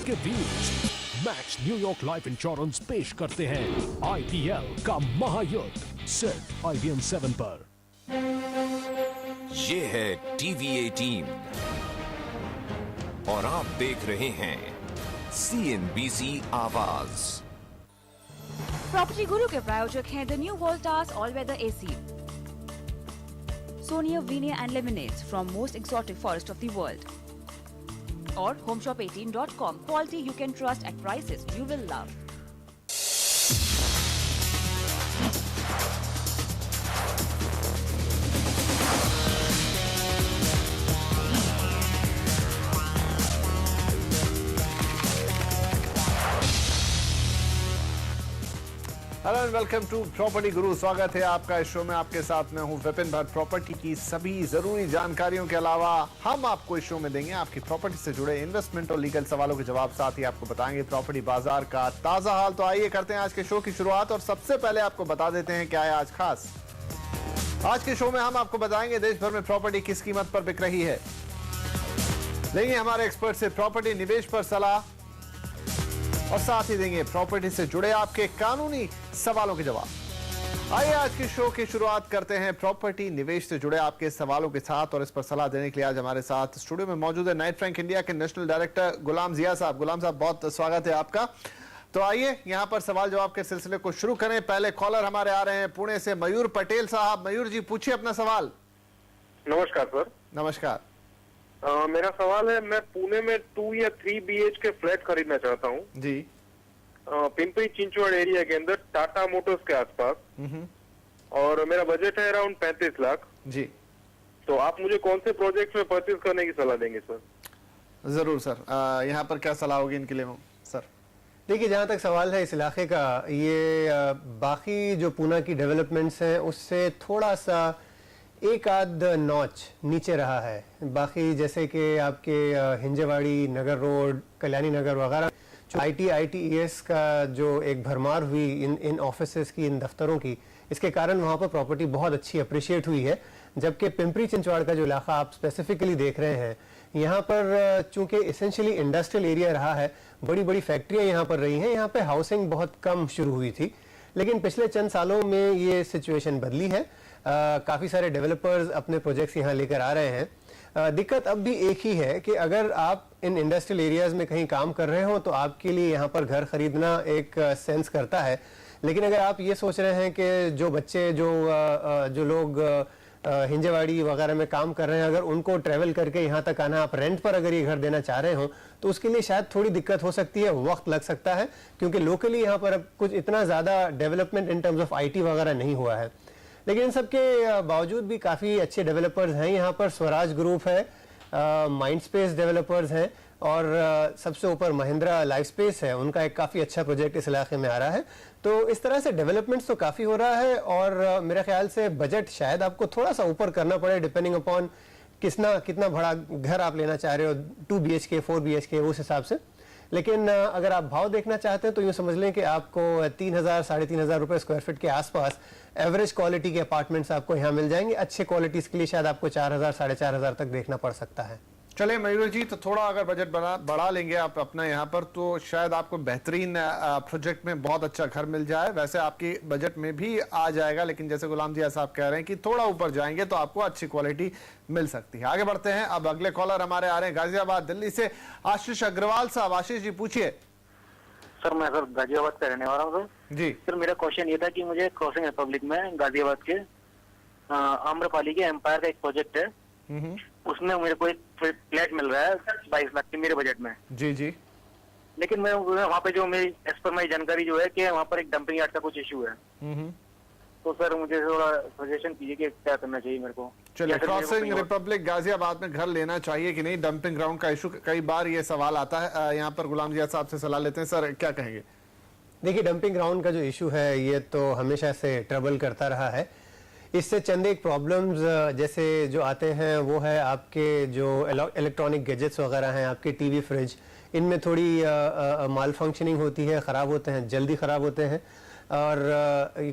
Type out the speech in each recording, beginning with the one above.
के views. Max New York life insurance पेश करते हैं IPL का महायुद्ध सिर्फ IBM 7 पर। ये है टीवी 18 और आप देख रहे हैं CNBC आवाज। प्रॉपर्टी गुरु के प्रायोजक हैं the new Voltas all weather AC, Sonia Veneer and Lemonades from most exotic forest of the world, और homeshop18.com, quality you can trust at prices you will love. Hello and welcome to property Guru. स्वागत है आपका इस show में। आपके साथ मैं हूं विपिन भट्ट। प्रॉपर्टी की सभी जरूरी जानकारियों के अलावा हम आपको इस शो में देंगे आपकी प्रॉपर्टी से जुड़े इन्वेस्टमेंट और लीगल सवालों के जवाब। साथ ही आपको बताएंगे प्रॉपर्टी बाजार का ताजा हाल। तो आइए करते हैं आज के शो की शुरुआत और सबसे पहले आपको बता देते हैं क्या है आज खास। आज के शो में हम आपको बताएंगे देश भर में प्रॉपर्टी किस कीमत पर बिक रही है, लेंगे हमारे एक्सपर्ट से प्रॉपर्टी निवेश पर सलाह और साथ ही देंगे प्रॉपर्टी से जुड़े आपके कानूनी सवालों के जवाब। आइए आज के शो की शुरुआत करते हैं प्रॉपर्टी निवेश से जुड़े आपके सवालों के साथ और इस पर सलाह देने के लिए आज हमारे साथ स्टूडियो में मौजूद है नाइट फ्रैंक इंडिया के नेशनल डायरेक्टर गुलाम जिया साहब। गुलाम साहब, बहुत स्वागत है आपका। तो आइए यहां पर सवाल जवाब के सिलसिले को शुरू करें। पहले कॉलर हमारे आ रहे हैं पुणे से मयूर पटेल साहब। मयूर जी, पूछिए अपना सवाल। नमस्कार सर। नमस्कार। मेरा सवाल है, मैं पुणे में 2 या 3 BHK फ्लैट खरीदना चाहता हूँ जी। पिंपरी चिंचवड़ एरिया के अंदर टाटा मोटर्स के आसपास, और मेरा बजट है अराउंड 35 लाख जी। तो आप मुझे कौन से प्रोजेक्ट में परचेज करने की सलाह देंगे सर? जरूर सर। यहाँ पर क्या सलाह होगी इनके लिए सर? देखिए, जहाँ तक सवाल है इस इलाके का, ये बाकी जो पूना की डेवलपमेंट्स हैं उससे थोड़ा सा एक आध नॉच नीचे रहा है। बाकी जैसे कि आपके हिंजेवाड़ी, नगर रोड, कल्याणी नगर वगैरह जो ITES का जो एक भरमार हुई इन ऑफिसेस की, इन दफ्तरों की, इसके कारण वहाँ पर प्रॉपर्टी बहुत अच्छी अप्रिशिएट हुई है। जबकि पिंपरी चिंचवाड़ का जो इलाका आप स्पेसिफिकली देख रहे हैं, यहाँ पर चूंकि एसेंशियली इंडस्ट्रियल एरिया रहा है, बड़ी बड़ी फैक्ट्रियाँ यहाँ पर रही हैं, यहाँ पे हाउसिंग बहुत कम शुरू हुई थी। लेकिन पिछले चंद सालों में ये सिचुएशन बदली है। काफ़ी सारे डेवलपर्स अपने प्रोजेक्ट्स यहाँ लेकर आ रहे हैं। दिक्कत अब भी एक ही है कि अगर आप इन इंडस्ट्रियल एरियाज में कहीं काम कर रहे हो तो आपके लिए यहाँ पर घर खरीदना एक सेंस करता है। लेकिन अगर आप ये सोच रहे हैं कि जो बच्चे जो लोग हिंजेवाड़ी वगैरह में काम कर रहे हैं, अगर उनको ट्रैवल करके यहाँ तक आना, आप रेंट पर अगर ये घर देना चाह रहे हो तो उसके लिए शायद थोड़ी दिक्कत हो सकती है, वक्त लग सकता है, क्योंकि लोकली यहाँ पर अब कुछ इतना ज़्यादा development in terms of IT वगैरह नहीं हुआ है। लेकिन इन सब के बावजूद भी काफ़ी अच्छे डेवलपर्स हैं यहाँ पर। स्वराज ग्रुप है, माइंडस्पेस डेवलपर्स हैं, और सबसे ऊपर महिंद्रा लाइफ स्पेस है। उनका एक काफ़ी अच्छा प्रोजेक्ट इस इलाके में आ रहा है। तो इस तरह से डेवलपमेंट्स तो काफ़ी हो रहा है, और मेरे ख्याल से बजट शायद आपको थोड़ा सा ऊपर करना पड़े, डिपेंडिंग अपॉन कितना बड़ा घर आप लेना चाह रहे हो, 2 BHK 4 BHK, उस हिसाब से। लेकिन अगर आप भाव देखना चाहते हैं तो यूँ समझ लें कि आपको 3,000 साढ़े 3,000 रुपये स्क्वायर फीट के आसपास एवरेज क्वालिटी के अपार्टमेंट्स आपको यहाँ मिल जाएंगे। अच्छे क्वालिटीज़ के लिए शायद आपको 4,000 साढ़े 4,000 तक देखना पड़ सकता है। चले मयूर जी, तो थोड़ा अगर बजट बढ़ा लेंगे आप अपना यहाँ पर तो शायद आपको बेहतरीन प्रोजेक्ट में बहुत अच्छा घर मिल जाए। वैसे आपकी बजट में भी आ जाएगा, लेकिन जैसे गुलाम जिया साहब कह रहे हैं कि थोड़ा ऊपर जाएंगे तो आपको अच्छी क्वालिटी मिल सकती है। आगे बढ़ते हैं। अब अगले कॉलर हमारे आ रहे हैं गाजियाबाद दिल्ली से, आशीष अग्रवाल साहब। आशीष जी, पूछिए। सर, मैं सर गाजियाबाद का रहने वाला हूँ सर जी। सर, मेरा क्वेश्चन ये था कि मुझे क्रॉसिंग रिपब्लिक में गाजियाबाद के आम्रपाली के एम्पायर का एक प्रोजेक्ट है, उसमें मेरे को एक फ्लैट मिल रहा है 22 लाख के मेरे बजट में। जी जी। लेकिन मैं वहाँ पे जो मेरी एज पर मेरी जानकारी जो है कि वहाँ पर एक डंपिंग यार्ड का कुछ इशू है। तो सर मुझे थोड़ा सजेशन कीजिए कि क्या करना चाहिए मेरे को। चलिए, क्रॉसिंग रिपब्लिक गाजियाबाद में घर लेना चाहिए कि नहीं, डंपिंग ग्राउंड का इशू कई बार ये सवाल आता है। यहाँ पर गुलाम जिया साहब से सलाह लेते हैं। सर, क्या कहेंगे? देखिए, डंपिंग ग्राउंड का जो इशू है ये तो हमेशा से ट्रबल करता रहा है। इससे चंद एक प्रॉब्लम्स जैसे जो आते हैं वो है आपके जो इलेक्ट्रॉनिक गैजेट्स वगैरह हैं, आपके टीवी, फ्रिज, इनमें थोड़ी माल फंक्शनिंग होती है, ख़राब होते हैं, जल्दी ख़राब होते हैं। और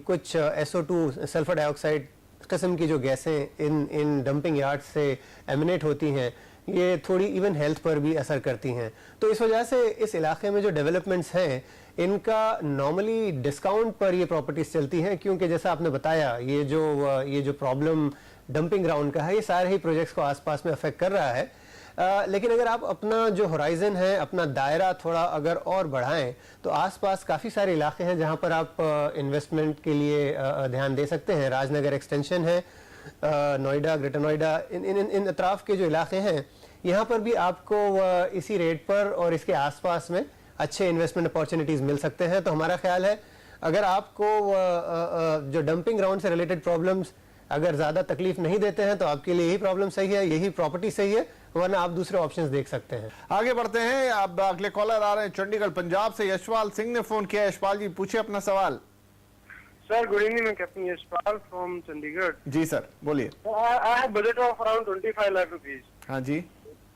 कुछ SO2 सल्फर डाइऑक्साइड किस्म की जो गैसें इन डंपिंग यार्ड से एमिनेट होती हैं, ये थोड़ी इवन हेल्थ पर भी असर करती हैं। तो इस वजह से इस इलाके में जो डेवलपमेंट्स हैं इनका नॉर्मली डिस्काउंट पर ये प्रॉपर्टीज चलती हैं, क्योंकि जैसा आपने बताया ये जो प्रॉब्लम डंपिंग ग्राउंड का है ये सारे ही प्रोजेक्ट्स को आसपास में अफेक्ट कर रहा है। लेकिन अगर आप अपना जो होराइजन है, अपना दायरा थोड़ा अगर और बढ़ाएं तो आसपास काफ़ी सारे इलाके हैं जहां पर आप इन्वेस्टमेंट के लिए ध्यान दे सकते हैं। राजनगर एक्सटेंशन है, नोएडा, ग्रेटर नोएडा, इन अतराफ के जो इलाके हैं यहाँ पर भी आपको इसी रेट पर और इसके आसपास में अच्छे इन्वेस्टमेंट अपॉर्चुनिटीज़ मिल सकते हैं। तो हमारा ख्याल है अगर आपको जो डंपिंग ग्राउंड से रिलेटेड प्रॉब्लम्स अगर ज़्यादा तकलीफ नहीं देते हैं तो आपके लिए यही प्रॉब्लम सही है, यही प्रॉपर्टी सही है, वरना आप दूसरे ऑप्शंस देख सकते हैं। आगे बढ़ते हैं। अब अगले कॉलर आ रहे हैं चंडीगढ़ पंजाब से। यशपाल सिंह ने फोन किया। यशपाल जी पूछिए अपना सवाल। Sir, good evening. I'm Captain Yashpal from Chandigarh. जी सर बोलिए। I have budget of around 25 lakh rupees. हाँ जी।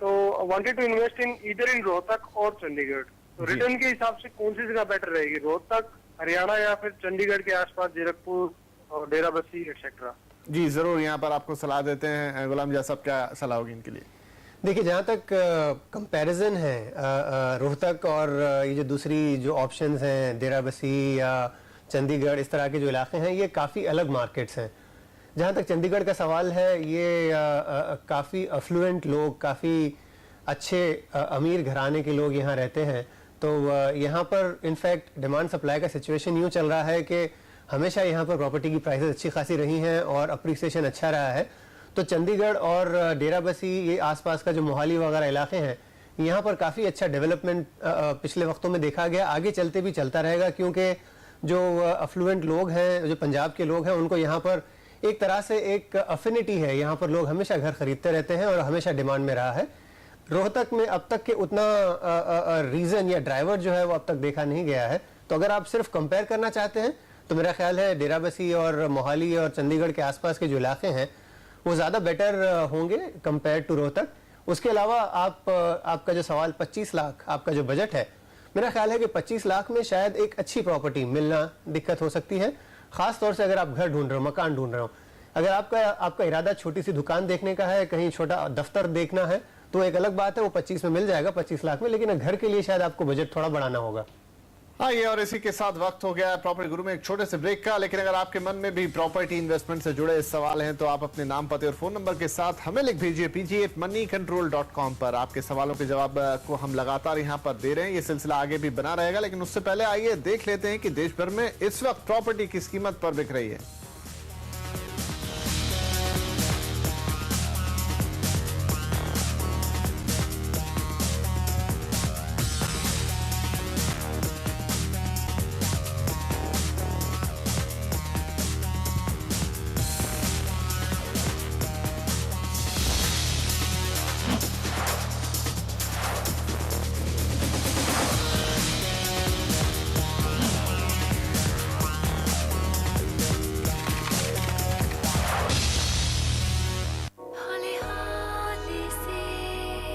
So I wanted to invest in either in Rohtak और चंडीगढ़। तो जी। रिटर्न के हिसाब से कौन सी जगह बेटर रहेगी, रोहतक, हरियाणा या फिर चंडीगढ़ के आसपास जीरकपुर और डेरा बस्सी एक्सेट्रा? जी जरूर, यहाँ पर आपको सलाह देते हैं। गुलाम जा साहब क्या सलाह होगी इनके लिए? देखिए, जहाँ तक कंपैरिजन है रोहतक और ये जो दूसरी जो ऑप्शंस हैं डेरा बस्सी या चंडीगढ़, इस तरह के जो इलाके हैं ये काफ़ी अलग मार्केट्स हैं। जहाँ तक चंडीगढ़ का सवाल है, ये काफ़ी अफ्लुएंट लोग, काफ़ी अच्छे अमीर घराने के लोग यहाँ रहते हैं। तो यहाँ पर इनफैक्ट डिमांड सप्लाई का सिचुएशन यूँ चल रहा है कि हमेशा यहाँ पर प्रॉपर्टी की प्राइसेस अच्छी खासी रही हैं और अप्रिसिएशन अच्छा रहा है। तो चंडीगढ़ और डेरा बस्सी, ये आसपास का जो मोहाली वगैरह इलाके हैं, यहाँ पर काफ़ी अच्छा डेवलपमेंट पिछले वक्तों में देखा गया, आगे चलते भी चलता रहेगा, क्योंकि जो अफ्लुएंट लोग हैं, जो पंजाब के लोग हैं, उनको यहाँ पर एक तरह से एक अफिनिटी है। यहाँ पर लोग हमेशा घर खरीदते रहते हैं और हमेशा डिमांड में रहा है। रोहतक में अब तक के उतना रीज़न या ड्राइवर जो है वो अब तक देखा नहीं गया है। तो अगर आप सिर्फ कंपेयर करना चाहते हैं तो मेरा ख्याल है डेरा बस्सी और मोहाली और चंडीगढ़ के आसपास के जो इलाके हैं वो ज़्यादा बेटर होंगे कंपेयर टू रोहतक। उसके अलावा आपका जो सवाल 25 लाख आपका जो बजट है, मेरा ख्याल है कि 25 लाख में शायद एक अच्छी प्रॉपर्टी मिलना दिक्कत हो सकती है, ख़ास तौर से अगर आप घर ढूंढ रहे हो, मकान ढूंढ रहे हो। अगर आपका इरादा छोटी सी दुकान देखने का है, कहीं छोटा दफ्तर देखना है, तो एक अलग बात है, वो 25 में मिल जाएगा, 25 लाख में। लेकिन घर के लिए शायद आपको बजट थोड़ा बढ़ाना होगा। आइए, और इसी के साथ वक्त हो गया है प्रॉपर्टी गुरु में एक छोटे से ब्रेक का। लेकिन अगर आपके मन में भी प्रॉपर्टी इन्वेस्टमेंट से जुड़े सवाल हैं तो आप अपने नाम, पते और फोन नंबर के साथ हमें लिख भेजिए pg@moneycontrol.com पर। आपके सवालों के जवाब को हम लगातार यहाँ पर दे रहे हैं। ये सिलसिला आगे भी बना रहेगा, लेकिन उससे पहले आइए देख लेते हैं कि देश भर में इस वक्त प्रॉपर्टी किस कीमत पर बिक रही है।